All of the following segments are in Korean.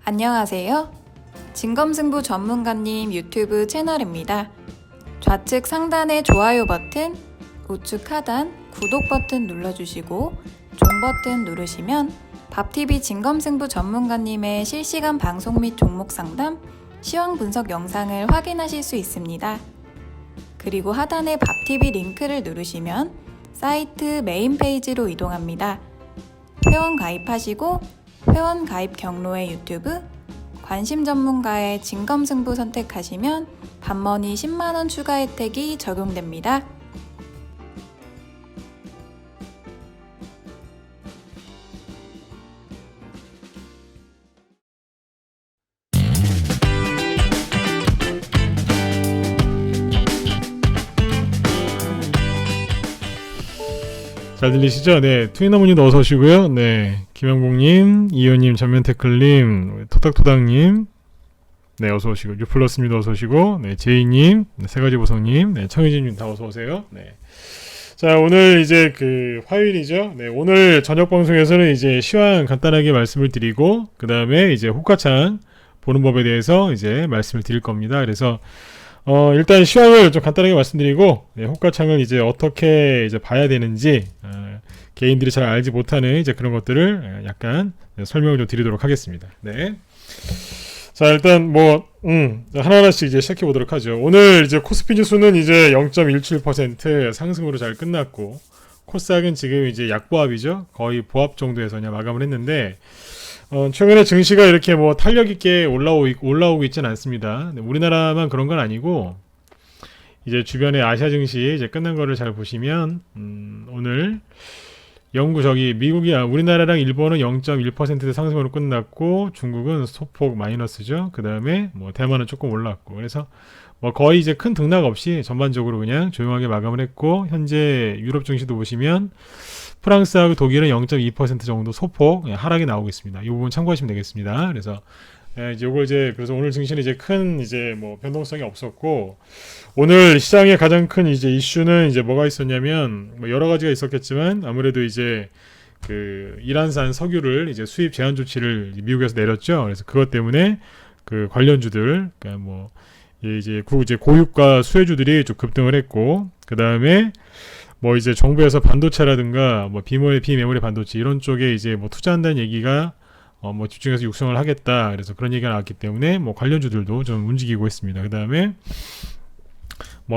안녕하세요. 진검승부 전문가님 유튜브 채널입니다. 좌측 상단의 좋아요 버튼, 우측 하단 구독 버튼 눌러주시고 종 버튼 누르시면 밥TV 진검승부 전문가님의 실시간 방송 및 종목 상담, 시황 분석 영상을 확인하실 수 있습니다. 그리고 하단의 밥TV 링크를 누르시면 사이트 메인 페이지로 이동합니다. 회원 가입하시고 회원 가입 경로의 유튜브, 관심 전문가의 진검승부 선택하시면 밥머니 10만원 추가 혜택이 적용됩니다. 잘 들리시죠? 네, 투이너무님도 어서 오시고요. 네, 김영국님, 이효님, 전면태클님, 토닥토닥님, 네, 어서 오시고, 유플러스님도 어서 오시고, 네, 제이님, 네, 세가지 보성님, 네, 청희진님 다 어서 오세요. 네. 자, 오늘 이제 화요일이죠. 네, 오늘 저녁 방송에서는 이제 시황 간단하게 말씀을 드리고, 그 다음에 이제 호가창 보는 법에 대해서 이제 말씀을 드릴 겁니다. 그래서 일단 시황을 좀 간단하게 말씀드리고, 네, 호가창을 이제 어떻게 이제 봐야 되는지, 개인들이 잘 알지 못하는 이제 그런 것들을 약간 설명을 좀 드리도록 하겠습니다. 네. 자, 일단 하나하나씩 이제 시작해 보도록 하죠. 오늘 이제 코스피 지수는 이제 0.17% 상승으로 잘 끝났고, 코스닥은 지금 이제 약보합이죠. 거의 보합 정도에서 그냥 마감을 했는데, 최근에 증시가 이렇게 탄력 있게 올라오고 있지는 않습니다. 우리나라만 그런 건 아니고, 이제 주변의 아시아 증시 이제 끝난 거를 잘 보시면, 오늘 우리나라랑 일본은 0.1% 상승으로 끝났고, 중국은 소폭 마이너스죠. 그 다음에 대만은 조금 올랐고, 그래서 거의 이제 큰 등락 없이 전반적으로 그냥 조용하게 마감을 했고, 현재 유럽 증시도 보시면 프랑스하고 독일은 0.2% 정도 소폭 하락이 나오고 있습니다. 이 부분 참고하시면 되겠습니다. 그래서 그래서 오늘 증시는 이제 큰 변동성이 없었고, 오늘 시장의 가장 큰 이제 이슈는 이제 뭐가 있었냐면, 여러 가지가 있었겠지만, 아무래도 이제 이란산 석유를 이제 수입 제한 조치를 미국에서 내렸죠. 그래서 그것 때문에 관련주들, 그러니까 이제 고유가 수혜주들이 좀 급등을 했고, 그 다음에 이제 정부에서 반도체라든가 비메모리 반도체 이런 쪽에 이제 투자한다는 얘기가 집중해서 육성을 하겠다. 그래서 그런 얘기가 나왔기 때문에 관련주들도 좀 움직이고 있습니다. 그 다음에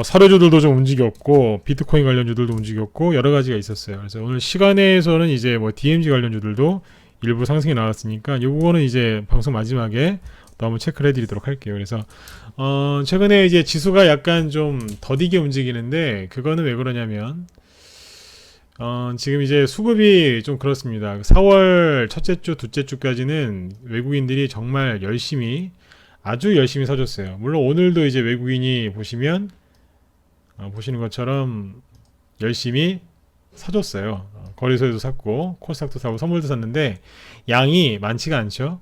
사료주들도 좀 움직였고, 비트코인 관련주들도 움직였고, 여러 가지가 있었어요. 그래서 오늘 시간에서는 이제 DMG 관련주들도 일부 상승이 나왔으니까 요거는 이제 방송 마지막에 또 한번 체크를 해드리도록 할게요. 그래서 최근에 이제 지수가 약간 좀 더디게 움직이는데, 그거는 왜 그러냐면 지금 이제 수급이 좀 그렇습니다. 4월 첫째 주, 둘째 주까지는 외국인들이 정말 아주 열심히 사줬어요. 물론 오늘도 이제 외국인이 보시면 보시는 것처럼 열심히 사줬어요. 거래소에도 샀고 코스닥도 사고 선물도 샀는데 양이 많지가 않죠.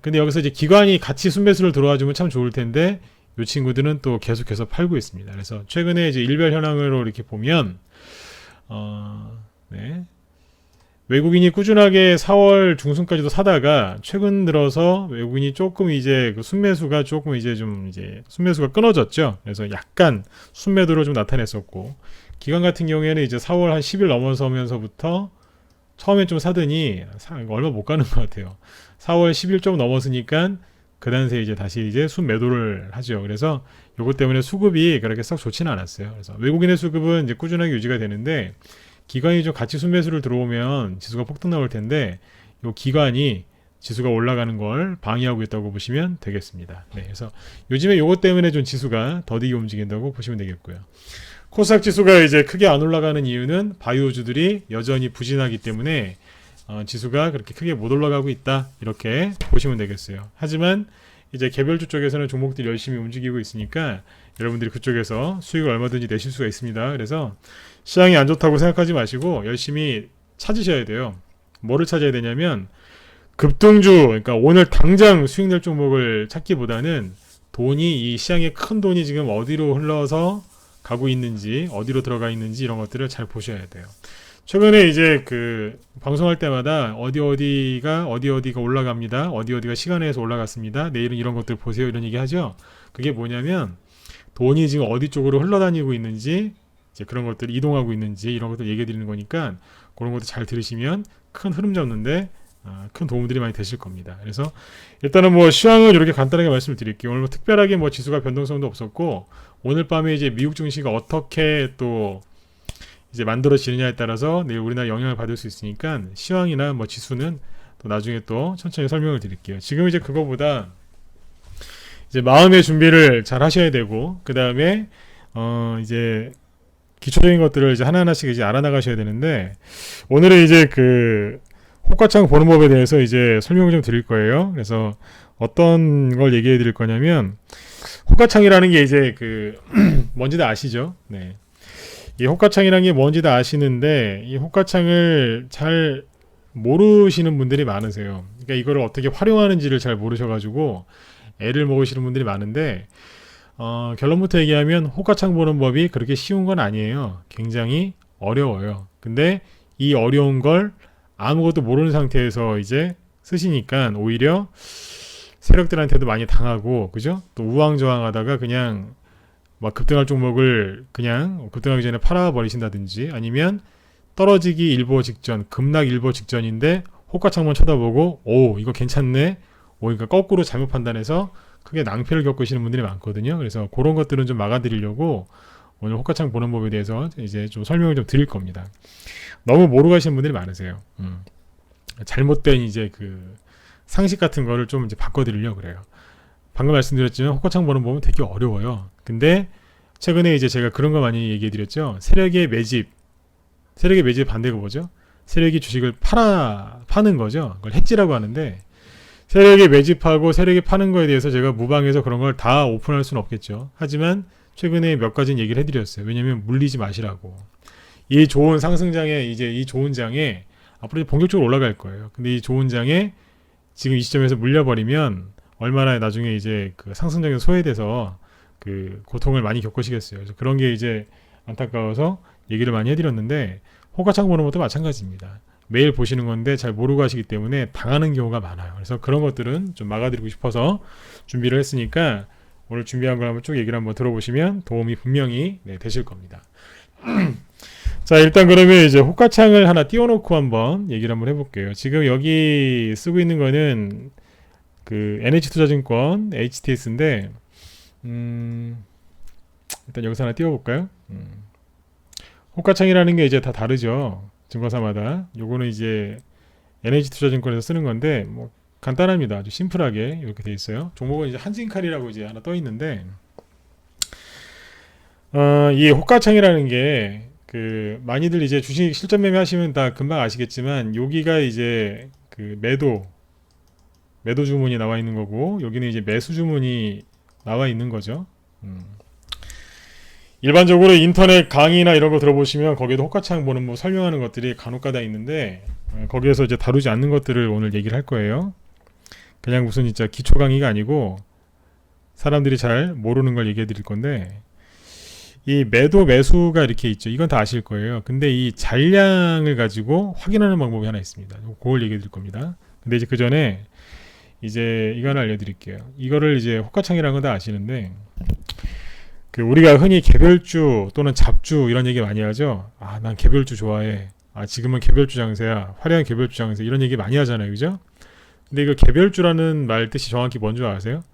근데 여기서 이제 기관이 같이 순매수를 들어와주면 참 좋을 텐데, 이 친구들은 또 계속해서 팔고 있습니다. 그래서 최근에 이제 일별 현황으로 이렇게 보면, 네. 외국인이 꾸준하게 4월 중순까지도 사다가 최근 들어서 외국인이 조금 이제 순매수가 순매수가 끊어졌죠. 그래서 약간 순매도로 좀 나타냈었고, 기관 같은 경우에는 이제 4월 한 10일 넘어서면서부터 처음에 좀 사더니 얼마 못 가는 것 같아요. 4월 10일 좀 넘었으니까 그단세 이제 다시 이제 순매도를 하죠. 그래서 요것 때문에 수급이 그렇게 썩 좋지는 않았어요. 그래서 외국인의 수급은 이제 꾸준하게 유지가 되는데, 기관이 좀 같이 순매수를 들어오면 지수가 폭등 나올 텐데, 요 기관이 지수가 올라가는 걸 방해하고 있다고 보시면 되겠습니다. 네, 그래서 요즘에 요것 때문에 좀 지수가 더디게 움직인다고 보시면 되겠고요. 코스닥 지수가 이제 크게 안 올라가는 이유는 바이오주들이 여전히 부진하기 때문에 지수가 그렇게 크게 못 올라가고 있다, 이렇게 보시면 되겠어요. 하지만 이제 개별주 쪽에서는 종목들이 열심히 움직이고 있으니까 여러분들이 그쪽에서 수익을 얼마든지 내실 수가 있습니다. 그래서 시장이 안 좋다고 생각하지 마시고 열심히 찾으셔야 돼요. 뭐를 찾아야 되냐면 급등주, 그러니까 오늘 당장 수익 낼 종목을 찾기보다는 이 시장에 큰 돈이 지금 어디로 흘러서 가고 있는지, 어디로 들어가 있는지 이런 것들을 잘 보셔야 돼요. 최근에 이제 그 방송할 때마다 어디가 올라갑니다. 어디가 시간에서 올라갔습니다. 내일은 이런 것들 보세요. 이런 얘기 하죠. 그게 뭐냐면 돈이 지금 어디 쪽으로 흘러다니고 있는지 이제 그런 것들 이동하고 있는지 이런 것들 얘기해 드리는 거니까 그런 것도 잘 들으시면 큰 흐름 잡는데 큰 도움들이 많이 되실 겁니다. 그래서 일단은 뭐 시황을 이렇게 간단하게 말씀을 드릴게요. 오늘 뭐 특별하게 뭐 지수가 변동성도 없었고 오늘 밤에 이제 미국 증시가 어떻게 또 이제 만들어지느냐에 따라서 내일 우리나라 영향을 받을 수 있으니까 시황이나 뭐 지수는 또 나중에 또 천천히 설명을 드릴게요. 지금 이제 그거보다 이제 마음의 준비를 잘 하셔야 되고 그 다음에 이제 기초적인 것들을 이제 하나하나씩 이제 알아나가셔야 되는데 오늘은 이제 그 호가창 보는 법에 대해서 이제 설명을 좀 드릴 거예요. 그래서 어떤 걸 얘기해 드릴 거냐면 호가창이라는 게 이제 그 뭔지 다 아시죠? 네. 이 호가창이라는 게 뭔지 다 아시는데 이 호가창을 잘 모르시는 분들이 많으세요. 그러니까 이거를 어떻게 활용하는지를 잘 모르셔가지고 애를 먹으시는 분들이 많은데 결론부터 얘기하면 호가창 보는 법이 그렇게 쉬운 건 아니에요. 굉장히 어려워요. 근데 이 어려운 걸 아무것도 모르는 상태에서 이제 쓰시니까 오히려 세력들한테도 많이 당하고 그죠? 또 우왕좌왕하다가 그냥 막 급등할 종목을 그냥 급등하기 전에 팔아버리신다든지 아니면 떨어지기 일보 직전, 급락 일보 직전인데 호가창만 쳐다보고 오 이거 괜찮네. 오 그러니까 거꾸로 잘못 판단해서 크게 낭패를 겪으시는 분들이 많거든요. 그래서 그런 것들은 좀 막아드리려고 오늘 호가창 보는 법에 대해서 이제 좀 설명을 좀 드릴 겁니다. 너무 모르고 가시는 분들이 많으세요. 잘못된 이제 그 상식 같은 거를 좀 이제 바꿔드리려고 그래요. 방금 말씀드렸지만 호가창 보는 법은 되게 어려워요. 근데 최근에 이제 제가 그런 거 많이 얘기해드렸죠. 세력의 매집 반대가 뭐죠? 세력이 주식을 파는 거죠. 그걸 해지라고 하는데 세력이 매집하고 세력이 파는 거에 대해서 제가 무방해서 그런 걸 다 오픈할 수는 없겠죠. 하지만 최근에 몇 가지는 얘기를 해드렸어요. 왜냐면 물리지 마시라고. 이 좋은 상승장에 이제 이 좋은 장에 앞으로 본격적으로 올라갈 거예요. 근데 이 좋은 장에 지금 이 시점에서 물려버리면 얼마나 나중에 이제 그 상승장에 소외돼서 그 고통을 많이 겪으시겠어요. 그래서 그런 게 이제 안타까워서 얘기를 많이 해드렸는데 호가창 보는 것도 마찬가지입니다. 매일 보시는 건데 잘 모르고 하시기 때문에 당하는 경우가 많아요. 그래서 그런 것들은 좀 막아드리고 싶어서 준비를 했으니까 오늘 준비한 걸 한번 쭉 얘기를 한번 들어보시면 도움이 분명히 되실 겁니다. 자 일단 그러면 이제 호가창을 하나 띄워놓고 한번 얘기를 한번 해볼게요. 지금 여기 쓰고 있는 거는 그 NH투자증권 HTS인데 일단 여기서 하나 띄워볼까요? 호가창이라는 게 이제 다 다르죠. 증권사마다. 요거는 이제 NH투자증권에서 쓰는 건데 뭐 간단합니다. 아주 심플하게 이렇게 돼 있어요. 종목은 이제 한진칼이라고 이제 하나 떠 있는데 이 호가창이라는 게 그 많이들 이제 주식 실전 매매 하시면 다 금방 아시겠지만 여기가 이제 그 매도 주문이 나와 있는 거고 여기는 이제 매수 주문이 나와 있는 거죠. 일반적으로 인터넷 강의나 이런 거 들어보시면 거기에도 호가창 보는 뭐 설명하는 것들이 간혹가다 있는데 거기에서 이제 다루지 않는 것들을 오늘 얘기를 할 거예요. 그냥 무슨 진짜 기초 강의가 아니고 사람들이 잘 모르는 걸 얘기해 드릴 건데 이 매도 매수가 이렇게 있죠. 이건 다 아실 거예요. 근데 이 잔량을 가지고 확인하는 방법이 하나 있습니다. 그걸 얘기해 드릴 겁니다. 근데 이제 그 전에 이제 이거 하나 알려드릴게요. 이거를 이제 호가창이라는 건 다 아시는데 그 우리가 흔히 개별주 또는 잡주 이런 얘기 많이 하죠. 아, 난 개별주 좋아해. 아, 지금은 개별주 장세야. 화려한 개별주 장세. 이런 얘기 많이 하잖아요. 그죠? 근데 이거 개별주라는 말 뜻이 정확히 뭔지 아세요?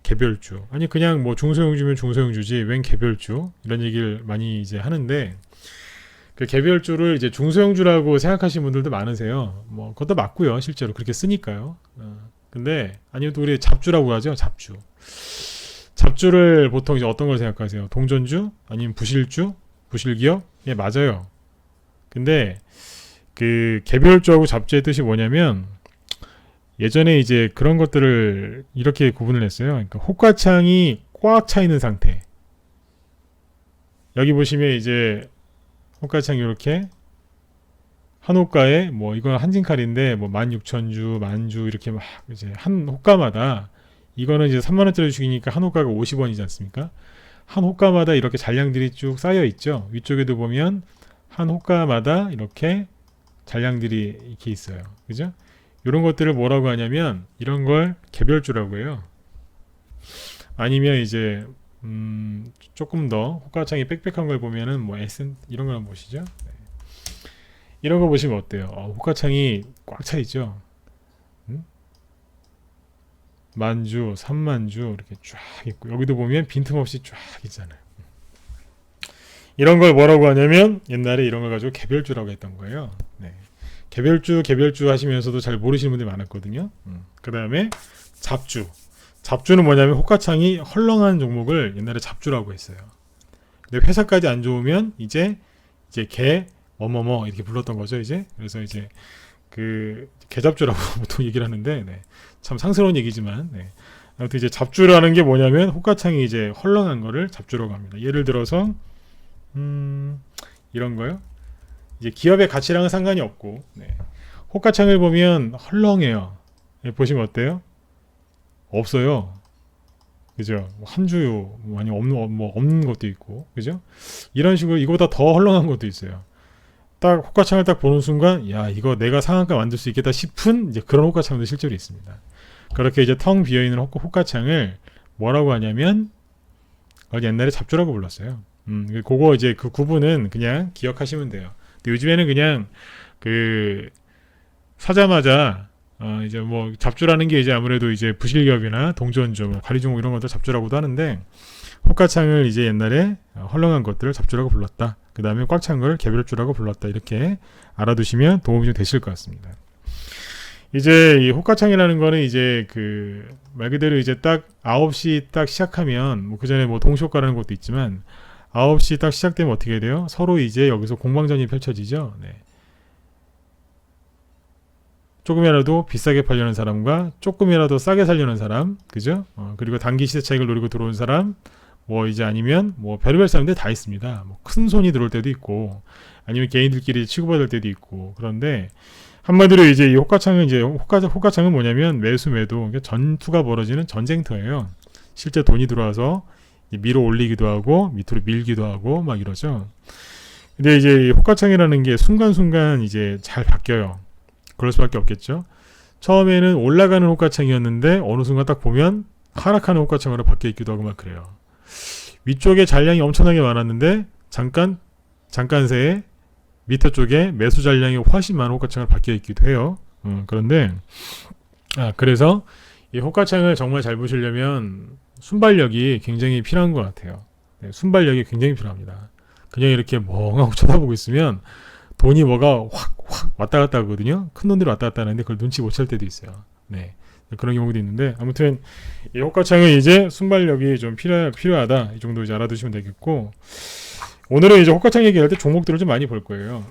개별주. 아니 그냥 뭐 중소형주면 중소형주지 웬 개별주? 이런 얘기를 많이 이제 하는데 그 개별주를 이제 중소형주라고 생각하시는 분들도 많으세요. 뭐 그것도 맞고요. 실제로 그렇게 쓰니까요. 근데 아니면 또 우리 잡주라고 하죠. 잡주. 잡주를 보통 이제 어떤 걸 생각하세요? 동전주? 아니면 부실주? 부실기업? 예, 맞아요. 근데 그 개별주하고 잡주의 뜻이 뭐냐면 예전에 이제 그런 것들을 이렇게 구분을 했어요. 그러니까 호가창이 꽉 차 있는 상태. 여기 보시면 이제 호가창이 이렇게 한 호가에 뭐 이건 한진칼인데 뭐 16,000주, 만주 이렇게 막 이제 한 호가마다 이거는 이제 3만원짜리 주식이니까 한 호가가 50원이지 않습니까? 한 호가마다 이렇게 잔량들이 쭉 쌓여 있죠. 위쪽에도 보면 한 호가마다 이렇게 잔량들이 이렇게 있어요. 그죠? 이런 것들을 뭐라고 하냐면 이런 걸 개별주라고 해요. 아니면 이제 조금 더 호가창이 빽빽한 걸 보면은 뭐 에센 이런 걸 한번 보시죠. 네. 이런 거 보시면 어때요? 호가창이 꽉 차 있죠. 만주, 3만주 이렇게 쫙 있고 여기도 보면 빈틈없이 쫙 있잖아요. 이런 걸 뭐라고 하냐면 옛날에 이런 걸 가지고 개별주라고 했던 거예요. 네. 개별주 하시면서도 잘 모르시는 분들이 많았거든요. 그 다음에 잡주. 잡주는 뭐냐면 호가창이 헐렁한 종목을 옛날에 잡주라고 했어요. 근데 회사까지 안 좋으면 이제 개 뭐뭐뭐 이렇게 불렀던 거죠. 이제 그래서 이제 그 개잡주라고 보통 얘기를 하는데 네. 참 상스러운 얘기지만 네. 아무튼 이제 잡주라는 게 뭐냐면 호가창이 이제 헐렁한 거를 잡주라고 합니다. 예를 들어서 이런 거요. 이제 기업의 가치랑은 상관이 없고 네. 호가창을 보면 헐렁해요. 네, 보시면 어때요? 없어요. 그죠? 한 주요 아니 없는 것도 있고 그죠? 이런 식으로 이거보다 더 헐렁한 것도 있어요. 딱 호가창을 딱 보는 순간 야 이거 내가 상한가 만들 수 있겠다 싶은 이제 그런 호가창도 실제로 있습니다. 그렇게 이제 텅 비어있는 호가창을 뭐라고 하냐면 옛날에 잡주라고 불렀어요. 그거 이제 그 구분은 그냥 기억하시면 돼요. 근데 요즘에는 그냥 그 사자마자 이제 뭐 잡주라는 게 이제 아무래도 이제 부실기업이나 동전주, 뭐 가리종목 이런 것들 잡주라고도 하는데 호가창을 이제 옛날에 헐렁한 것들을 잡주라고 불렀다. 그 다음에 꽉 찬 걸 개별주라고 불렀다. 이렇게 알아두시면 도움이 좀 되실 것 같습니다. 이제 이 호가창이라는 거는 이제 그 말 그대로 이제 딱 9시 딱 시작하면 뭐 그 전에 뭐 동시호가라는 것도 있지만 9시 딱 시작되면 어떻게 돼요? 서로 이제 여기서 공방전이 펼쳐지죠. 네. 조금이라도 비싸게 팔려는 사람과 조금이라도 싸게 살려는 사람, 그죠? 그리고 단기 시세 차익을 노리고 들어온 사람, 뭐 이제 아니면 뭐 별의별 사람들 다 있습니다. 뭐 큰 손이 들어올 때도 있고, 아니면 개인들끼리 치고받을 때도 있고. 그런데 한마디로 이제 이 호가창은 이제 호가창은 뭐냐면 매수 매도 그러니까 전투가 벌어지는 전쟁터예요. 실제 돈이 들어와서 밀어 올리기도 하고 밑으로 밀기도 하고 막 이러죠. 근데 이제 이 호가창이라는 게 순간순간 이제 잘 바뀌어요. 그럴 수밖에 없겠죠. 처음에는 올라가는 호가창이었는데 어느 순간 딱 보면 하락하는 호가창으로 바뀌어 있기도 하고 막 그래요. 위쪽에 잔량이 엄청나게 많았는데 잠깐 새에 밑에 쪽에 매수 잔량이 훨씬 많은 호가창으로 바뀌어 있기도 해요. 그런데 그래서 이 호가창을 정말 잘 보시려면 순발력이 굉장히 필요한 것 같아요. 네, 순발력이 굉장히 필요합니다. 그냥 이렇게 멍하고 쳐다보고 있으면 돈이 뭐가 확 왔다 갔다 하거든요. 큰 돈들이 왔다 갔다 하는데 그걸 눈치 못 챌 때도 있어요. 네. 그런 경우도 있는데 아무튼 이 호가창은 이제 순발력이 좀 필요하다. 이 정도 이제 알아두시면 되겠고 오늘은 이제 호가창 얘기할 때 종목들을 좀 많이 볼 거예요.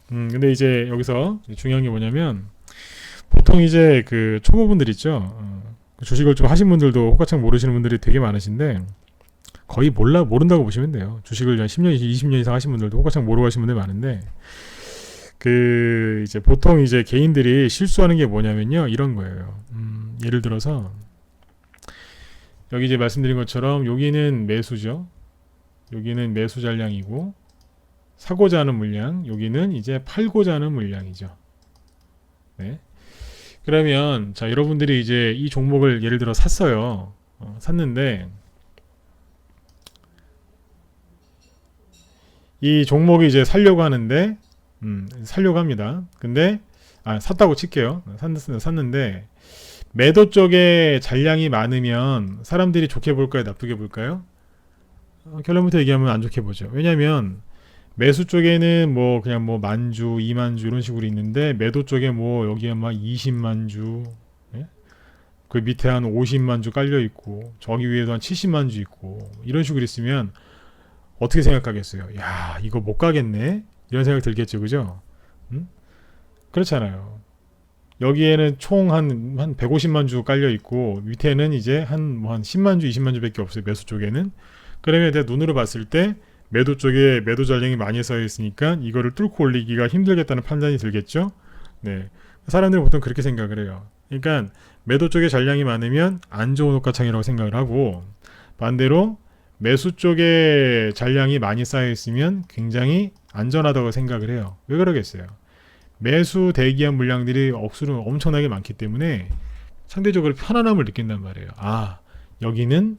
근데 이제 여기서 중요한 게 뭐냐면 보통 이제 그 초보분들 있죠. 주식을 좀 하신 분들도 호가창 모르시는 분들이 되게 많으신데 거의 모른다고 보시면 돼요. 주식을 한 10년, 20년 이상 하신 분들도 호가창 모르고 하신 분들 많은데 그 이제 보통 이제 개인들이 실수하는 게 뭐냐면요. 이런 거예요. 예를 들어서 여기 이제 말씀드린 것처럼 여기는 매수죠. 여기는 매수 잔량이고 사고자 하는 물량, 여기는 이제 팔고자 하는 물량이죠. 네. 그러면 자 여러분들이 이제 이 종목을 예를 들어 샀어요. 샀는데 이 종목이 이제 살려고 하는데 살려고 합니다. 근데 샀다고 칠게요. 샀는데 매도 쪽에 잔량이 많으면 사람들이 좋게 볼까요? 나쁘게 볼까요? 결론부터 얘기하면 안 좋게 보죠. 왜냐하면 매수 쪽에는 뭐 그냥 뭐 만주, 2만주 이런 식으로 있는데 매도 쪽에 뭐 여기에 막 20만주, 예? 그 밑에 한 50만주 깔려 있고 저기 위에도 한 70만주 있고 이런 식으로 있으면 어떻게 생각하겠어요? 야 이거 못 가겠네 이런 생각 들겠죠, 그죠? 그렇잖아요. 여기에는 총 한 150만주 깔려 있고 밑에는 이제 한 10만주, 20만주밖에 없어요. 매수 쪽에는. 그러면 내가 눈으로 봤을 때 매도 쪽에 매도 잔량이 많이 쌓여 있으니까 이거를 뚫고 올리기가 힘들겠다는 판단이 들겠죠. 네, 사람들은 보통 그렇게 생각을 해요. 그러니까 매도 쪽에 잔량이 많으면 안 좋은 호가창이라고 생각을 하고 반대로 매수 쪽에 잔량이 많이 쌓여 있으면 굉장히 안전하다고 생각을 해요. 왜 그러겠어요? 매수 대기한 물량들이 억수로 엄청나게 많기 때문에 상대적으로 편안함을 느낀단 말이에요. 아, 여기는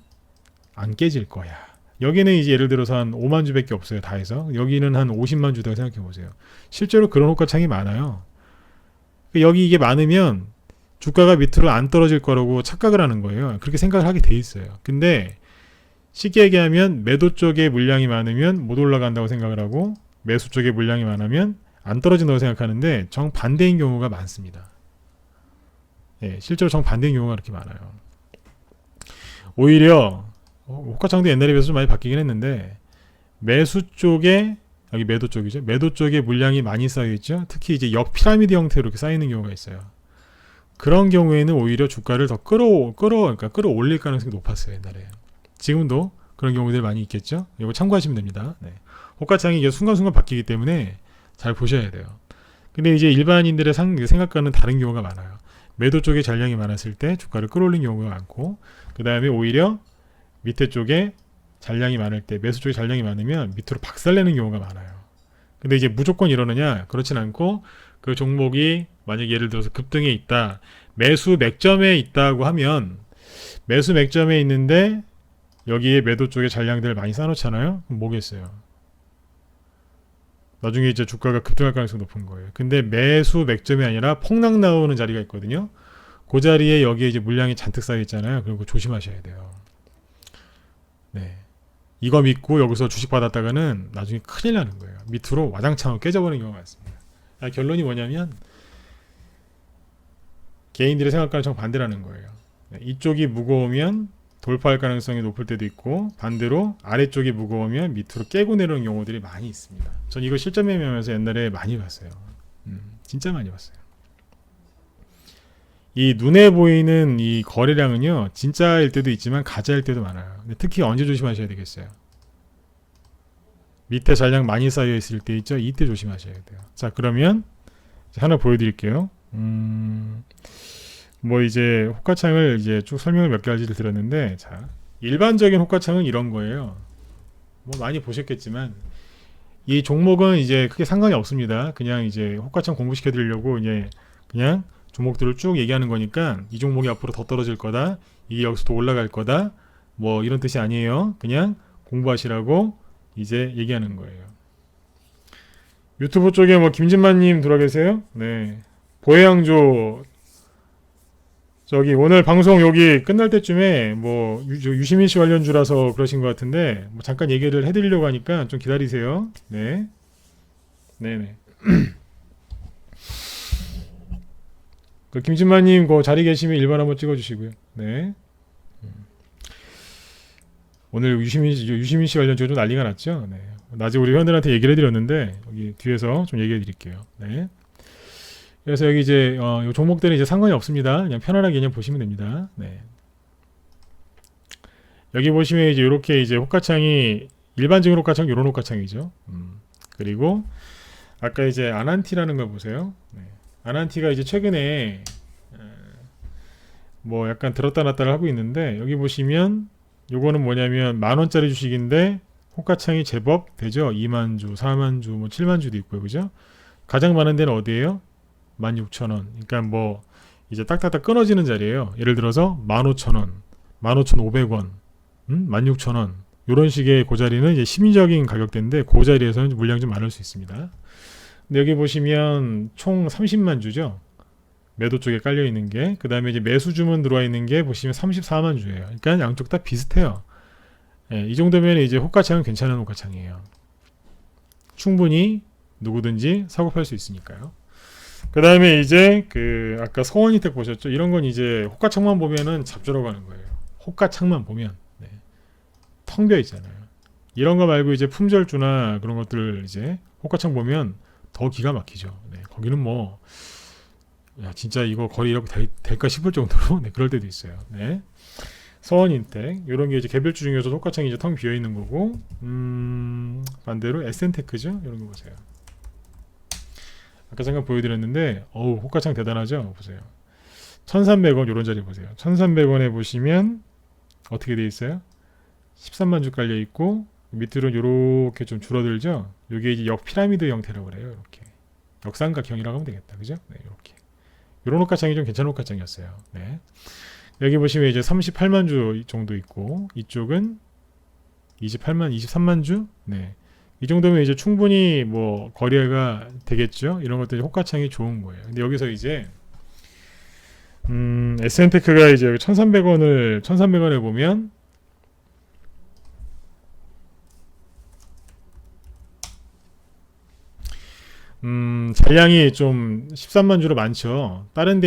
안 깨질 거야. 여기는 이제 예를 들어서 한 5만 주밖에 없어요. 다 해서. 여기는 한 50만 주다고 생각해 보세요. 실제로 그런 호가창이 많아요. 여기 이게 많으면 주가가 밑으로 안 떨어질 거라고 착각을 하는 거예요. 그렇게 생각을 하게 돼 있어요. 근데 쉽게 얘기하면 매도 쪽에 물량이 많으면 못 올라간다고 생각을 하고 매수 쪽에 물량이 많으면 안 떨어진다고 생각하는데 정반대인 경우가 많습니다. 예, 실제로 정반대인 경우가 그렇게 많아요. 오히려 호가창도 옛날에 비해서 좀 많이 바뀌긴 했는데 매수 쪽에 여기 매도 쪽이죠. 매도 쪽에 물량이 많이 쌓여 있죠. 특히 이제 역 피라미드 형태로 이렇게 쌓이는 경우가 있어요. 그런 경우에는 오히려 주가를 더 그러니까 끌어올릴 가능성이 높았어요. 옛날에. 지금도 그런 경우들이 많이 있겠죠. 이거 참고하시면 됩니다. 네. 호가창이 이게 순간순간 바뀌기 때문에 잘 보셔야 돼요. 근데 이제 일반인들의 생각과는 다른 경우가 많아요. 매도 쪽에 잔량이 많았을 때 주가를 끌어올린 경우가 많고, 그 다음에 오히려 밑에 쪽에 잔량이 많을 때, 매수 쪽에 잔량이 많으면 밑으로 박살내는 경우가 많아요. 근데 이제 무조건 이러느냐? 그렇진 않고, 그 종목이 만약 예를 들어서 급등에 있다, 매수 맥점에 있다고 하면, 매수 맥점에 있는데 여기에 매도 쪽에 잔량들을 많이 쌓아놓잖아요. 그럼 뭐겠어요? 나중에 이제 주가가 급등할 가능성이 높은 거예요. 근데 매수 맥점이 아니라 폭락 나오는 자리가 있거든요. 그 자리에 여기에 이제 물량이 잔뜩 쌓여 있잖아요. 그리고 조심하셔야 돼요. 네. 이거 믿고 여기서 주식 받았다가는 나중에 큰일 나는 거예요. 밑으로 와장창 깨져버리는 경우가 많습니다. 결론이 뭐냐면 개인들의 생각과는 정반대라는 거예요. 네. 이쪽이 무거우면 돌파할 가능성이 높을 때도 있고 반대로 아래쪽이 무거우면 밑으로 깨고 내려오는 경우들이 많이 있습니다. 전 이거 실전 매매하면서 옛날에 많이 봤어요. 진짜 많이 봤어요. 이 눈에 보이는 이 거래량은요, 진짜일 때도 있지만 가짜일 때도 많아요. 근데 특히 언제 조심하셔야 되겠어요? 밑에 잔량 많이 쌓여 있을 때 있죠? 이때 조심하셔야 돼요. 자, 그러면 하나 보여드릴게요. 뭐 이제 호가창을 이제 쭉 설명을 몇 가지를 드렸는데, 자, 일반적인 호가창은 이런 거예요. 뭐 많이 보셨겠지만 이 종목은 이제 크게 상관이 없습니다. 그냥 이제 호가창 공부시켜 드리려고 이제 그냥 종목들을 쭉 얘기하는 거니까 이 종목이 앞으로 더 떨어질 거다, 이게 여기서 더 올라갈 거다, 뭐 이런 뜻이 아니에요. 그냥 공부하시라고 이제 얘기하는 거예요. 유튜브 쪽에 뭐 김진만님 들어와 계세요? 네. 보혜양조 저기 오늘 방송 여기 끝날 때쯤에 뭐 유시민 씨 관련주라서 그러신 것 같은데 뭐 잠깐 얘기를 해드리려고 하니까 좀 기다리세요. 네, 네네. 그 김진만님 그 자리 계시면 1번 한번 찍어주시고요. 네. 오늘 유시민 씨 관련주가 좀 난리가 났죠. 네. 낮에 우리 회원들한테 얘기를 해드렸는데 여기 뒤에서 좀 얘기해드릴게요. 네. 그래서 여기 이제 요 종목들은 이제 상관이 없습니다. 그냥 편안하게 그냥 보시면 됩니다. 네. 여기 보시면 이제 이렇게 이제 호가창이 일반적인 호가창 요런 호가창이죠. 그리고 아까 이제 아난티라는 걸 보세요. 네. 아난티가 이제 최근에 뭐 약간 들었다 놨다를 하고 있는데 여기 보시면 요거는 뭐냐면 10,000원짜리 주식인데 호가창이 제법 되죠. 2만 주, 4만 주, 뭐 7만 주도 있고요. 그죠? 가장 많은 데는 어디예요? 16,000원. 그러니까 뭐 이제 딱딱딱 끊어지는 자리예요. 예를 들어서 15,000원, 15,500원, 16,000원 이런 식의 그 자리는 이제 심리적인 가격대인데 그 자리에서는 물량이 좀 많을 수 있습니다. 근데 여기 보시면 총 30만 주죠. 매도 쪽에 깔려 있는 게, 그 다음에 이제 매수 주문 들어와 있는 게 보시면 34만 주예요. 그러니까 양쪽 다 비슷해요. 예, 이 정도면 이제 호가창은 괜찮은 호가창이에요. 충분히 누구든지 사고 팔 수 있으니까요. 그 다음에 이제 그 아까 서원이택 보셨죠? 이런 건 이제 호가창만 보면은 잡주라고 하는 거예요. 호가창만 보면 네. 텅 비어 있잖아요. 이런 거 말고 이제 품절주나 그런 것들 이제 호가창 보면 더 기가 막히죠. 네. 거기는 뭐 야, 진짜 이거 거리 이렇게 될까 싶을 정도로 네, 그럴 때도 있어요. 네. 서원인텍 이런 게 이제 개별주 중에서 호가창이 이제 텅 비어 있는 거고, 반대로 에센테크죠. 이런 거 보세요. 아까 잠깐 보여드렸는데 어우 호가창 대단하죠. 보세요. 1,300원 이런 자리 보세요. 1,300원에 보시면 어떻게 돼 있어요? 13만 주 깔려 있고 밑으로 이렇게 좀 줄어들죠. 이게 이제 역피라미드 형태라고 그래요. 이렇게 역삼각형이라고 하면 되겠다, 그죠? 네, 이렇게 이런 옷가창이 좀 괜찮은 옷가창이었어요. 네. 여기 보시면 이제 38만 주 정도 있고 이쪽은 23만 주. 네. 이 정도면 이제 충분히 뭐 거래가 되겠죠. 이런 것들이 호가창이 좋은 거예요. 근데 여기서 이제 S&P가 이제 1,300원에 보면 잔량이 좀 13만 주로 많죠. 다른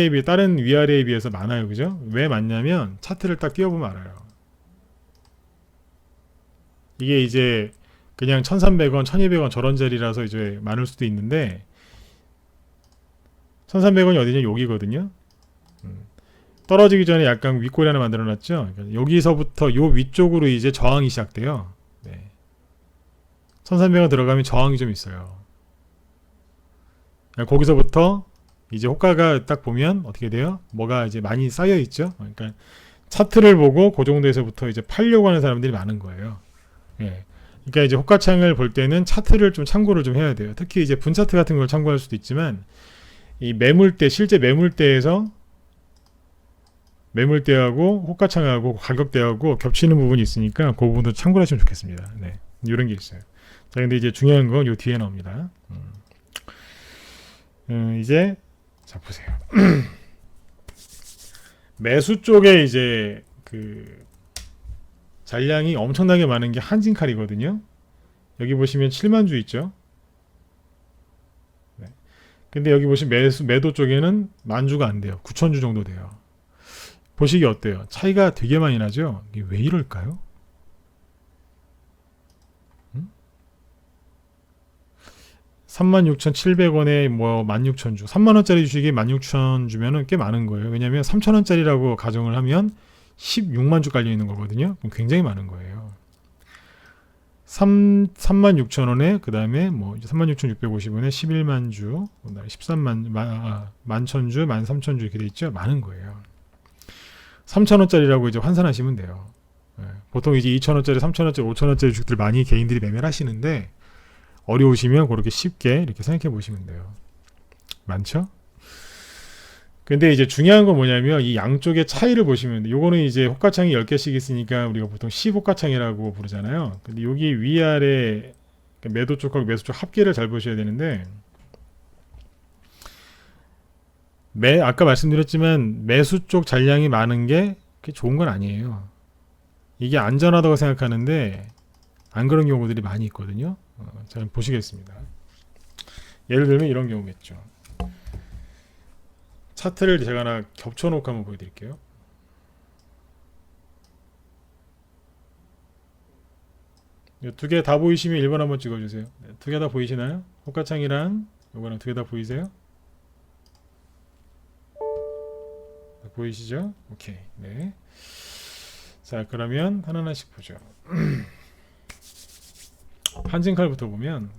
위아래에 비해서 많아요. 그죠? 왜 많냐면 차트를 딱 띄워보면 알아요. 이게 이제 그냥 1,300원, 1,200원 저런 자리라서 이제 많을 수도 있는데 1,300원이 어디냐? 여기거든요. 떨어지기 전에 약간 윗꼬리 하나 만들어놨죠. 그러니까 여기서부터 요 위쪽으로 이제 저항이 시작돼요. 네. 1,300원 들어가면 저항이 좀 있어요. 거기서부터 이제 호가가 딱 보면 어떻게 돼요? 뭐가 이제 많이 쌓여 있죠. 그러니까 차트를 보고 그 정도에서부터 이제 팔려고 하는 사람들이 많은 거예요. 예. 그러니까 이제 호가창을 볼 때는 차트를 좀 참고를 좀 해야 돼요. 특히 이제 분차트 같은 걸 참고할 수도 있지만 이 실제 매물대에서 매물대하고 호가창하고 가격대하고 겹치는 부분이 있으니까 그 부분도 참고를 하시면 좋겠습니다. 네. 이런 게 있어요. 자, 근데 이제 중요한 건 요 뒤에 나옵니다. 이제 자 보세요. 매수 쪽에 이제 그 잔량이 엄청나게 많은 게 한진칼이거든요. 여기 보시면 7만 주 있죠. 네. 근데 여기 보시면 매도 쪽에는 만 주가 안 돼요. 9천 주 정도 돼요. 보시기 어때요? 차이가 되게 많이 나죠. 이게 왜 이럴까요? 36,700원에 뭐 16,000주, 3만원짜리 주식이 16,000주면은 꽤 많은 거예요. 왜냐면 3,000원짜리라고 가정을 하면 16만 주 깔려 있는 거거든요. 그럼 굉장히 많은 거예요. 36,000원에 그 다음에 뭐 36,650원에 11만 주, 13만, 11,000주, 13,000주 이렇게 돼 있죠. 많은 거예요. 3,000원짜리라고 이제 환산하시면 돼요. 네. 보통 이제 2,000원짜리, 3,000원짜리, 5,000원짜리 주식들 많이 개인들이 매매를 하시는데 어려우시면 그렇게 쉽게 이렇게 생각해 보시면 돼요. 많죠? 근데 이제 중요한 건 뭐냐면 이 양쪽의 차이를 보시면 돼요. 요거는 이제 호가창이 10개씩 있으니까 우리가 보통 10호가창이라고 부르잖아요. 근데 여기 위아래 매도 쪽하고 매수 쪽 합계를 잘 보셔야 되는데 아까 말씀드렸지만 매수 쪽 잔량이 많은 게 그게 좋은 건 아니에요. 이게 안전하다고 생각하는데 안 그런 경우들이 많이 있거든요. 잘 보시겠습니다. 예를 들면 이런 경우겠죠. 차트를 제가 하나 겹쳐놓고 한번 보여드릴게요. 두 개 다 보이시면 1번 한번 찍어주세요. 두 개 다 보이시나요? 호가창이랑 이거랑 두 개 다 보이세요? 보이시죠? 오케이. 네. 자, 그러면 하나씩 보죠. 한진칼부터 보면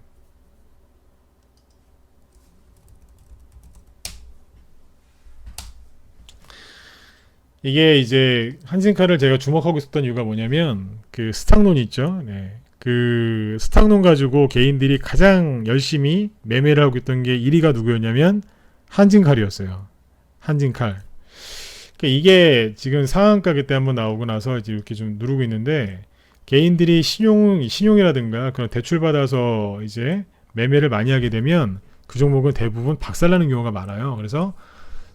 이게 이제 한진칼을 제가 주목하고 있었던 이유가 뭐냐면 그 스탁론 있죠. 네. 그 스탁론 가지고 개인들이 가장 열심히 매매를 하고 있던 게 1위가 누구였냐면 한진칼이었어요. 한진칼. 그러니까 이게 지금 상한가 그때 한번 나오고 나서 이제 이렇게 좀 누르고 있는데 개인들이 신용이라든가 그런 대출 받아서 이제 매매를 많이 하게 되면 그 종목은 대부분 박살나는 경우가 많아요. 그래서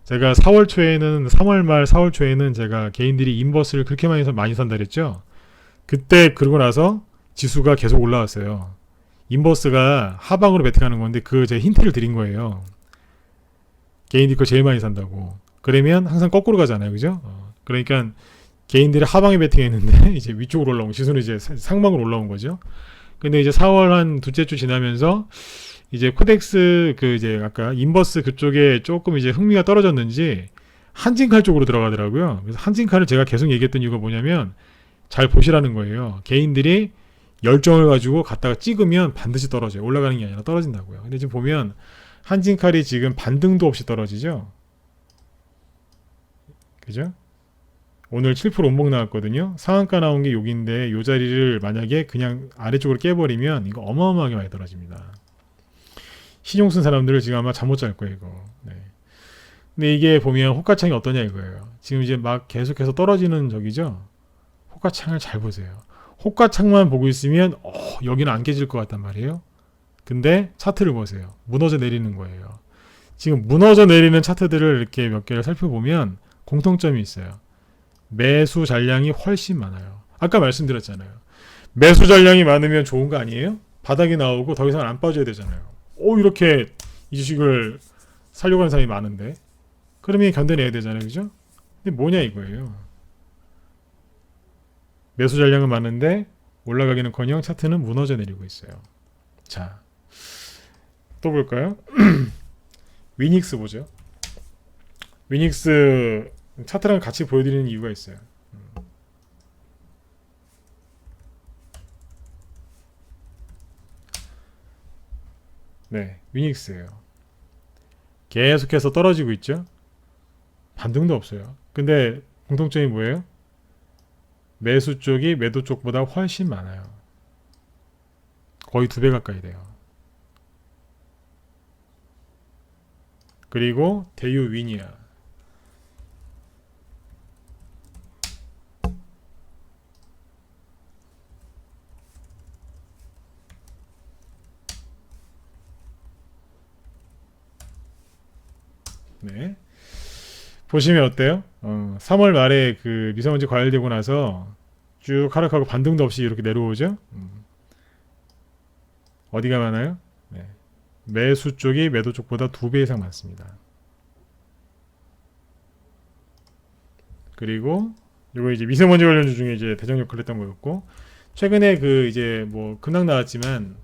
제가 3월 말 4월 초에는 제가 개인들이 인버스를 그렇게 많이 산다 그랬죠. 그때 그러고 나서 지수가 계속 올라왔어요. 인버스가 하방으로 베팅하는 건데 그 제가 힌트를 드린 거예요. 개인들이 거 제일 많이 산다고. 그러면 항상 거꾸로 가잖아요. 그죠? 그러니까 개인들이 하방에 베팅했는데 이제 위쪽으로 올라온 지수는 이제 상방으로 올라온 거죠. 근데 이제 4월 한 둘째 주 지나면서 이제 코덱스 그 이제 아까 인버스 그쪽에 조금 이제 흥미가 떨어졌는지 한진칼 쪽으로 들어가더라고요. 그래서 한진칼을 제가 계속 얘기했던 이유가 뭐냐면 잘 보시라는 거예요. 개인들이 열정을 가지고 갔다가 찍으면 반드시 떨어져요. 올라가는 게 아니라 떨어진다고요. 근데 지금 보면 한진칼이 지금 반등도 없이 떨어지죠. 그죠? 오늘 7% 온봉 나왔거든요. 상한가 나온 게 여기인데 요 자리를 만약에 그냥 아래쪽으로 깨버리면 이거 어마어마하게 많이 떨어집니다. 신용 쓴 사람들을 지금 아마 잠 못 잘 거예요, 이거. 네. 근데 이게 보면 호가창이 어떠냐 이거예요. 지금 이제 막 계속해서 떨어지는 적이죠. 호가창을 잘 보세요. 호가창만 보고 있으면 여기는 안 깨질 것 같단 말이에요. 근데 차트를 보세요. 무너져 내리는 거예요. 지금 무너져 내리는 차트들을 이렇게 몇 개를 살펴보면 공통점이 있어요. 매수 잔량이 훨씬 많아요. 아까 말씀드렸잖아요. 매수 잔량이 많으면 좋은 거 아니에요? 바닥이 나오고 더 이상 안 빠져야 되잖아요. 이렇게 이 주식을 살려고 하는 사람이 많은데 그러면 견뎌내야 되잖아요. 그죠? 근데 뭐냐 이거예요. 매수 잔량은 많은데 올라가기는커녕 차트는 무너져 내리고 있어요. 자, 또 볼까요? 위닉스 보죠. 위닉스 차트랑 같이 보여드리는 이유가 있어요. 네, 위닉스예요. 계속해서 떨어지고 있죠. 반등도 없어요. 근데 공통점이 뭐예요? 매수 쪽이 매도 쪽보다 훨씬 많아요. 거의 2배 가까이 돼요. 그리고 대유 위니아. 네. 보시면 어때요? 3월 말에 그 미세먼지 과열되고 나서 쭉 하락하고 반등도 없이 이렇게 내려오죠. 어디가 많아요? 네. 매수 쪽이 매도 쪽보다 2배 이상 많습니다. 그리고 이거 이제 미세먼지 관련주 중에 이제 대장 역할을 했던 거였고, 최근에 그 이제 뭐 급락 나왔지만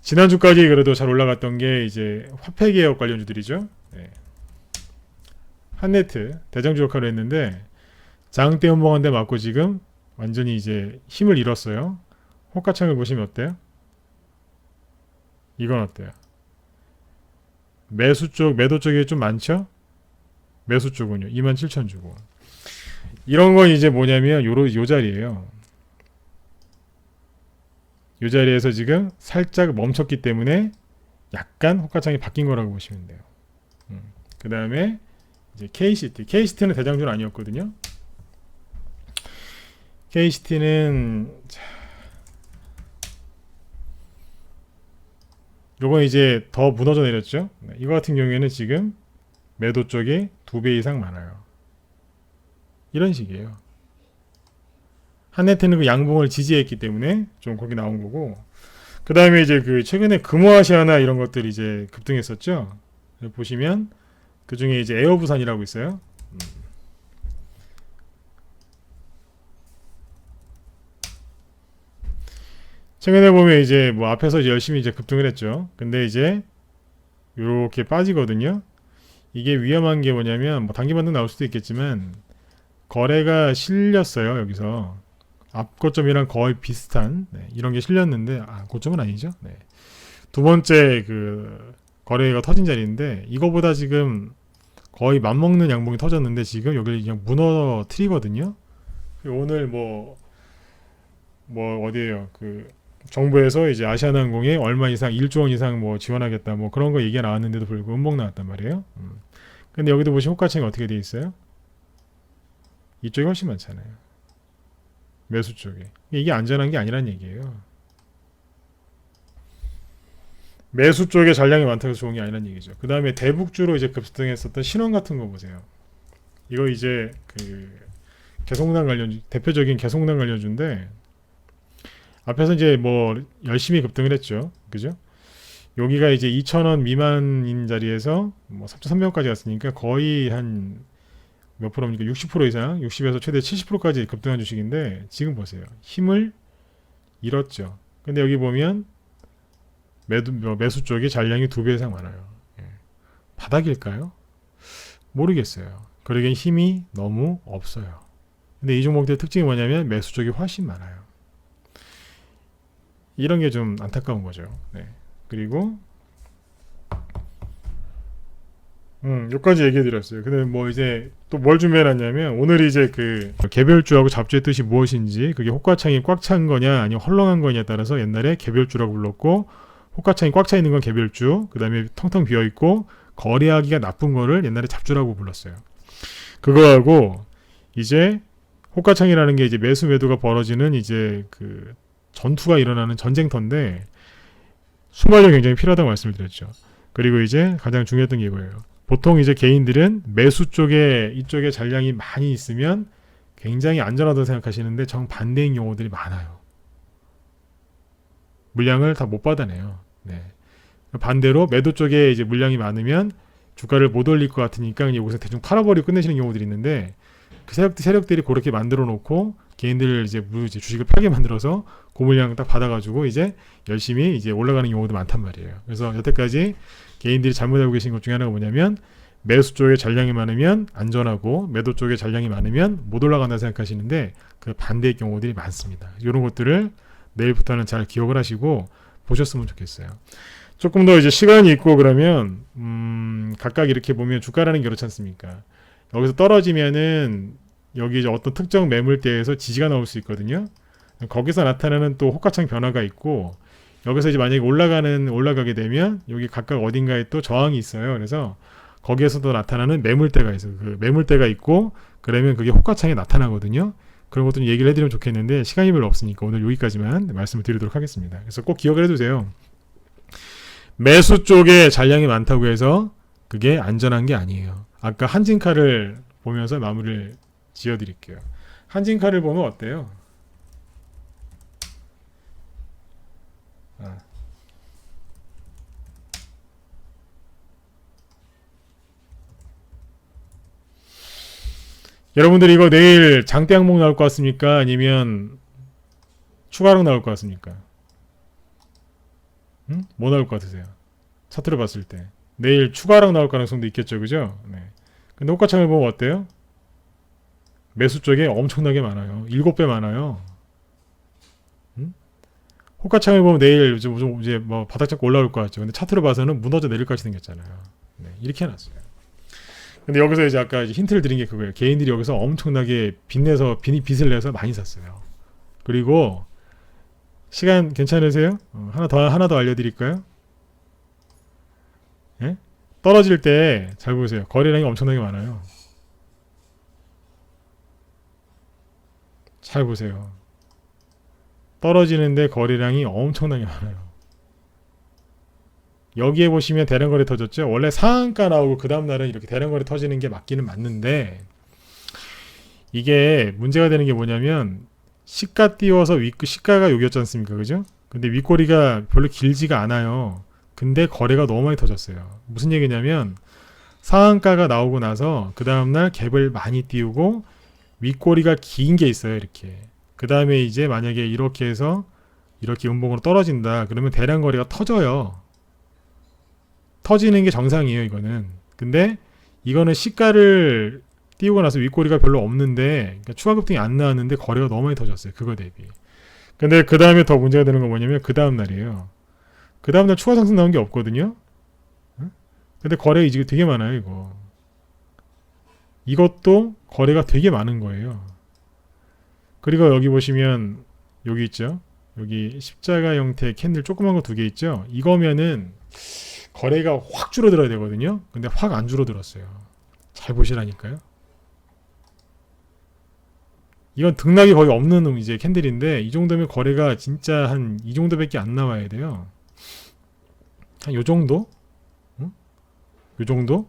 지난주까지 그래도 잘 올라갔던 게 이제 화폐 개혁 관련주들이죠. 네. 한네트 대장주 역할을 했는데 장대 연봉한 대 맞고 지금 완전히 이제 힘을 잃었어요. 호가창을 보시면 어때요? 이건 어때요? 매수 쪽, 매도 쪽이 좀 많죠? 매수 쪽은요. 27,000 주고. 이런 건 이제 뭐냐면 요 자리예요. 요 자리에서 지금 살짝 멈췄기 때문에 약간 호가창이 바뀐 거라고 보시면 돼요. 그 다음에 이제 KCT는 대장주는 아니었거든요. KCT는 요건 이제 더 무너져 내렸죠. 이거 같은 경우에는 지금 매도 쪽이 2배 이상 많아요. 이런 식이에요. 한네트는 그 양봉을 지지했기 때문에 좀 거기 나온 거고, 그 다음에 이제 그 최근에 금호아시아나 이런 것들이 이제 급등했었죠. 보시면 그 중에 이제 에어부산이라고 있어요. 최근에 보면 이제 뭐 앞에서 이제 열심히 이제 급등을 했죠. 근데 이제 이렇게 빠지거든요. 이게 위험한 게 뭐냐면 뭐 단기 반등 나올 수도 있겠지만 거래가 실렸어요. 여기서 앞고점이랑 거의 비슷한 이런 게 실렸는데 고점은 아니죠. 두 번째 그 거래가 터진 자리인데 이거보다 지금 거의 맞먹는 양봉이 터졌는데 지금 여기를 그냥 무너뜨리거든요. 오늘 뭐 어디에요? 그 정부에서 이제 아시아나항공에 얼마 이상 1조 원 이상 뭐 지원하겠다 뭐 그런 거 얘기가 나왔는데도 불구하고 음봉 나왔단 말이에요. 근데 여기도 보시면 호가창이 어떻게 돼 있어요? 이쪽이 훨씬 많잖아요. 매수 쪽에. 이게 안전한 게 아니란 얘기예요. 매수 쪽에 잔량이 많다고 해서 좋은 게 아니란 얘기죠. 그 다음에 대북주로 이제 급등했었던 신원 같은 거 보세요. 이거 이제 그 개성당 관련주, 대표적인 개성당 관련주인데 앞에서 이제 뭐 열심히 급등을 했죠. 그죠? 여기가 이제 2,000원 미만인 자리에서 뭐 3,300원까지 갔으니까 거의 한 몇 프로입니까? 60% 이상, 60에서 최대 70%까지 급등한 주식인데 지금 보세요. 힘을 잃었죠. 근데 여기 보면 매수 쪽이 잔량이 2배 이상 많아요. 바닥일까요? 모르겠어요. 그러기엔 힘이 너무 없어요. 근데 이 종목들의 특징이 뭐냐면 매수 쪽이 훨씬 많아요. 이런 게 좀 안타까운 거죠. 그리고 여기까지 얘기해 드렸어요. 근데 뭐 이제 또 뭘 준비해 놨냐면 오늘 이제 그 개별주하고 잡주의 뜻이 무엇인지 그게 호가창이 꽉 찬 거냐 아니면 헐렁한 거냐에 따라서 옛날에 개별주라고 불렀고 호가창이 꽉 차 있는 건 개별주, 그다음에 텅텅 비어 있고 거래하기가 나쁜 거를 옛날에 잡주라고 불렀어요. 그거하고 이제 호가창이라는 게 이제 매수 매도가 벌어지는 이제 그 전투가 일어나는 전쟁터인데 순발력이 굉장히 필요하다고 말씀을 드렸죠. 그리고 이제 가장 중요했던 게 이거예요. 보통 이제 개인들은 매수 쪽에 이쪽에 잔량이 많이 있으면 굉장히 안전하다고 생각하시는데 정반대인 경우들이 많아요. 물량을 다 못 받아내요. 네. 반대로 매도 쪽에 이제 물량이 많으면 주가를 못 올릴 것 같으니까 그냥 여기서 대충 팔아버리고 끝내시는 경우들이 있는데 그 세력들이 그렇게 만들어 놓고 개인들 이제 주식을 팔게 만들어서 그 물량 딱 받아가지고 이제 열심히 이제 올라가는 경우도 많단 말이에요. 그래서 여태까지 개인들이 잘못 알고 계신 것 중에 하나가 뭐냐면 매수 쪽에 잔량이 많으면 안전하고 매도 쪽에 잔량이 많으면 못 올라간다 생각하시는데 그 반대의 경우들이 많습니다. 이런 것들을 내일부터는 잘 기억을 하시고 보셨으면 좋겠어요. 조금 더 이제 시간이 있고 그러면 각각 이렇게 보면 주가라는 게 그렇지 않습니까? 여기서 떨어지면은 여기 이제 어떤 특정 매물대에서 지지가 나올 수 있거든요. 거기서 나타나는 또 호가창 변화가 있고 여기서 이제 만약에 올라가게 되면 여기 각각 어딘가에 또 저항이 있어요. 그래서 거기에서도 나타나는 매물대가 있어요. 그 매물대가 있고 그러면 그게 호가창에 나타나거든요. 그런 것도 좀 얘기를 해드리면 좋겠는데 시간이 별로 없으니까 오늘 여기까지만 말씀을 드리도록 하겠습니다. 그래서 꼭 기억을 해두세요. 매수 쪽에 잔량이 많다고 해서 그게 안전한 게 아니에요. 아까 한진카를 보면서 마무리를 지어드릴게요. 한진카를 보면 어때요? 여러분들 이거 내일 장대 항목 나올 것 같습니까? 아니면 추가로 나올 것 같습니까? 뭐 나올 것 같으세요? 차트를 봤을 때 내일 추가로 나올 가능성도 있겠죠, 그죠? 네. 근데 호가창을 보면 어때요? 매수 쪽에 엄청나게 많아요. 7배 많아요. 호가창을 보면 내일 이제 뭐 바닥 잡고 올라올 것 같죠. 근데 차트로 봐서는 무너져 내릴 것이 생겼잖아요. 네, 이렇게 해놨어요. 근데 여기서 이제 아까 이제 힌트를 드린 게 그거예요. 개인들이 여기서 엄청나게 빚을 내서 많이 샀어요. 그리고 시간 괜찮으세요? 하나 더 알려드릴까요? 예? 떨어질 때 잘 보세요. 거래량이 엄청나게 많아요. 잘 보세요. 떨어지는데 거래량이 엄청나게 많아요. 여기에 보시면 대량거래 터졌죠. 원래 상한가 나오고 그 다음날은 이렇게 대량거래 터지는 게 맞기는 맞는데 이게 문제가 되는 게 뭐냐면 시가 띄워서 시가가 여기였지 않습니까? 그죠? 근데 윗꼬리가 별로 길지가 않아요. 근데 거래가 너무 많이 터졌어요. 무슨 얘기냐면 상한가가 나오고 나서 그 다음날 갭을 많이 띄우고 윗꼬리가 긴 게 있어요. 이렇게. 그 다음에 이제 만약에 이렇게 해서 이렇게 음봉으로 떨어진다. 그러면 대량 거래가 터져요. 터지는 게 정상이에요. 이거는. 근데 이거는 시가를 띄우고 나서 윗꼬리가 별로 없는데 그러니까 추가 급등이 안 나왔는데 거래가 너무 많이 터졌어요. 그거 대비. 근데 그 다음에 더 문제가 되는 건 뭐냐면 그 다음 날이에요. 그 다음 날 추가 상승 나온 게 없거든요. 근데 거래가 이제 되게 많아요. 이거. 이것도 거래가 되게 많은 거예요. 그리고 여기 보시면 여기 있죠. 여기 십자가 형태의 캔들 조그만 거 2개 있죠. 이거면은 거래가 확 줄어들어야 되거든요. 근데 확 안 줄어들었어요. 잘 보시라니까요. 이건 등락이 거의 없는 이제 캔들인데 이 정도면 거래가 진짜 한 이 정도밖에 안 나와야 돼요. 한 요 정도? 응? 요 정도?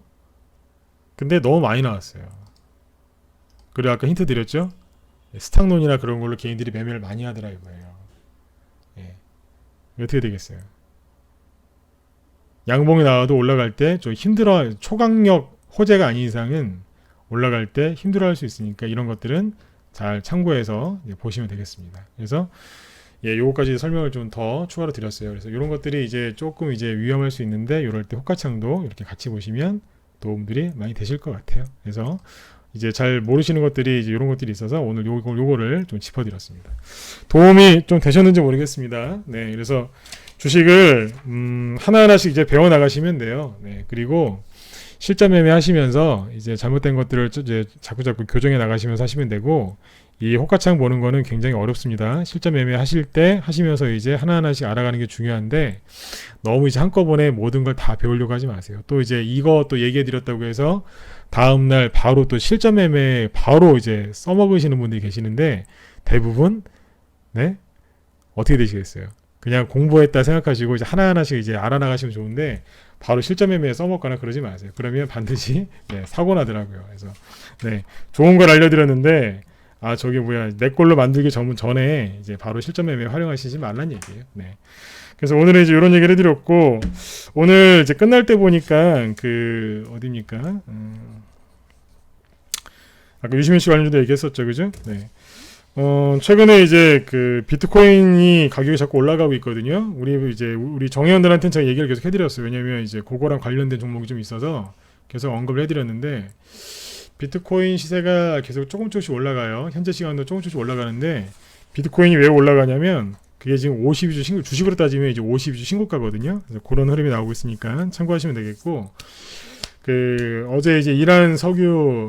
근데 너무 많이 나왔어요. 그리고 아까 힌트 드렸죠? 스탁론이나 그런 걸로 개인들이 매매를 많이 하더라 이거예요. 예. 어떻게 되겠어요? 양봉이 나와도 올라갈 때 좀 힘들어, 초강력 호재가 아닌 이상은 올라갈 때 힘들어할 수 있으니까 이런 것들은 잘 참고해서 보시면 되겠습니다. 그래서 예, 요거까지 설명을 좀 더 추가로 드렸어요. 그래서 이런 것들이 이제 조금 이제 위험할 수 있는데 이럴 때 호가창도 이렇게 같이 보시면 도움들이 많이 되실 것 같아요. 그래서 이제 잘 모르시는 것들이 이제 이런 것들이 있어서 오늘 요거를 좀 짚어드렸습니다. 도움이 좀 되셨는지 모르겠습니다. 네, 그래서 주식을 하나하나씩 이제 배워 나가시면 돼요. 네, 그리고 실전 매매 하시면서 이제 잘못된 것들을 이제 자꾸 교정해 나가시면서 하시면 되고, 이 호가창 보는 거는 굉장히 어렵습니다. 실전 매매 하실 때 하시면서 이제 하나하나씩 알아가는 게 중요한데, 너무 이제 한꺼번에 모든 걸 다 배우려고 하지 마세요. 또 이제 이거 또 얘기해 드렸다고 해서 다음날 바로 또 실전 매매 바로 이제 써먹으시는 분들이 계시는데, 대부분 네 어떻게 되시겠어요? 그냥 공부했다 생각하시고 이제 하나하나씩 이제 알아나가시면 좋은데, 바로 실전 매매에 써먹거나 그러지 마세요. 그러면 반드시 사고 나더라고요. 그래서 좋은 걸 알려드렸는데, 저게 뭐야, 내 걸로 만들기 전에 이제 바로 실전 매매 활용하시지 말란 얘기예요. 그래서 오늘은 이제 이런 얘기를 해드렸고, 오늘 이제 끝날 때 보니까 그 어디입니까? 아까 유시민 씨 관련주도 얘기했었죠, 그죠? 최근에 이제 그 비트코인이 가격이 자꾸 올라가고 있거든요. 우리 정회원들한테는 제가 얘기를 계속 해드렸어요. 왜냐면 이제 그거랑 관련된 종목이 좀 있어서 계속 언급을 해드렸는데, 비트코인 시세가 계속 조금씩 올라가요. 현재 시간도 조금씩 올라가는데, 비트코인이 왜 올라가냐면 그게 지금 52주 주식으로 따지면 이제 52주 신고가거든요. 그래서 그런 흐름이 나오고 있으니까 참고하시면 되겠고, 어제 이제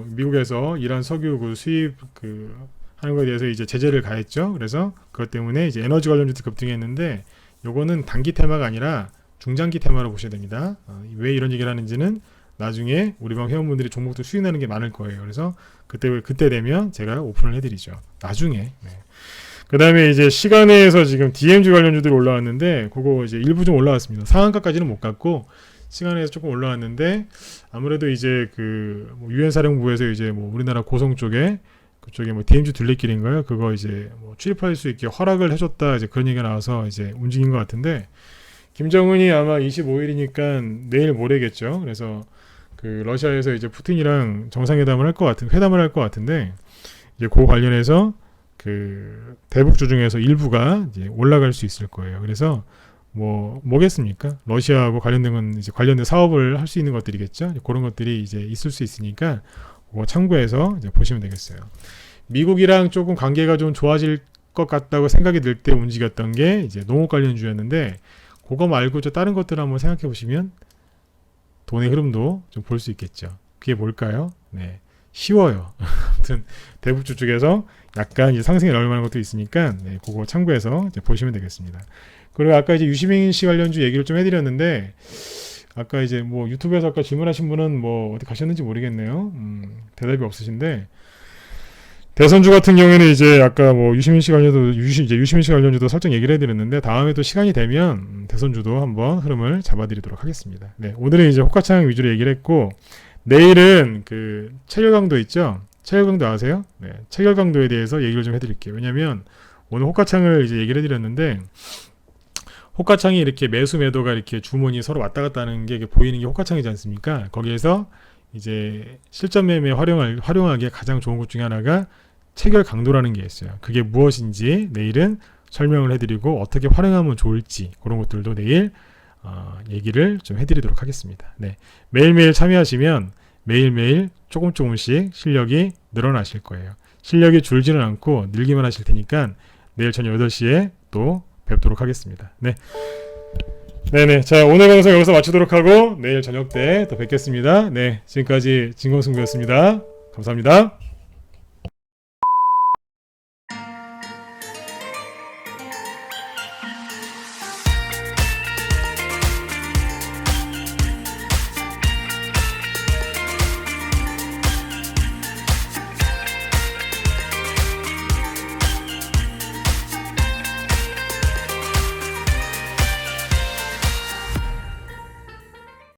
미국에서 이란 석유 그 수입 하는 거에 대해서 이제 제재를 가했죠. 그래서 그것 때문에 이제 에너지 관련주도 급등했는데, 요거는 단기 테마가 아니라 중장기 테마로 보셔야 됩니다. 왜 이런 얘기를 하는지는 나중에 우리 방 회원분들이 종목도 수익나는 게 많을 거예요. 그래서 그때 되면 제가 오픈을 해드리죠. 나중에. 그 다음에 이제 시간에서 지금 DMG 관련주들이 올라왔는데, 그거 이제 일부 좀 올라왔습니다. 상한가까지는 못 갔고, 시간에서 조금 올라왔는데, 아무래도 이제 유엔 사령부에서 이제 우리나라 고성 그쪽에 DMZ 둘레길인가요? 그거 이제 출입할 수 있게 허락을 해줬다, 이제 그런 얘기가 나와서 이제 움직인 것 같은데, 김정은이 아마 25일이니까 내일 모레겠죠. 그래서 러시아에서 이제 푸틴이랑 정상회담을 회담을 할 것 같은데, 이제 그 관련해서 대북주 중에서 일부가 이제 올라갈 수 있을 거예요. 그래서 뭐겠습니까? 러시아하고 관련된 건 이제 관련된 사업을 할 수 있는 것들이겠죠. 그런 것들이 이제 있을 수 있으니까 그거 참고해서 이제 보시면 되겠어요. 미국이랑 조금 관계가 좀 좋아질 것 같다고 생각이 들 때 움직였던 게 이제 농업 관련주였는데, 그거 말고 다른 것들 한번 생각해 보시면 돈의 흐름도 좀 볼 수 있겠죠. 그게 뭘까요? 쉬워요. 아무튼 대북주 쪽에서 약간 이제 상승이 나올 만한 것도 있으니까 그거 참고해서 이제 보시면 되겠습니다. 그리고 아까 이제 유시민 씨 관련주 얘기를 좀 해드렸는데, 아까 이제 유튜브에서 아까 질문하신 분은 어디 가셨는지 모르겠네요. 대답이 없으신데, 대선주 같은 경우에는 이제 아까 유시민 씨 관련주도 살짝 얘기를 해드렸는데, 다음에 또 시간이 되면 대선주도 한번 흐름을 잡아드리도록 하겠습니다. 오늘은 이제 호가창 위주로 얘기를 했고, 내일은 체결강도 있죠. 체결강도 아세요? 체결강도에 대해서 얘기를 좀 해드릴게요. 왜냐면 오늘 호가창을 이제 얘기를 해드렸는데, 호가창이 이렇게 매수 매도가 이렇게 주문이 서로 왔다 갔다 하는 게 보이는 게 호가창이지 않습니까? 거기에서 이제 실전 매매 활용하기에 가장 좋은 것 중에 하나가 체결 강도라는 게 있어요. 그게 무엇인지 내일은 설명을 해드리고, 어떻게 활용하면 좋을지 그런 것들도 내일 얘기를 좀 해드리도록 하겠습니다. 매일매일 참여하시면 매일매일 조금씩 실력이 늘어나실 거예요. 실력이 줄지는 않고 늘기만 하실 테니까 내일 저녁 8시에 또 뵙도록 하겠습니다. 네네. 자, 오늘 방송 여기서 마치도록 하고 내일 저녁 때 또 뵙겠습니다. 지금까지 진검승부였습니다. 감사합니다.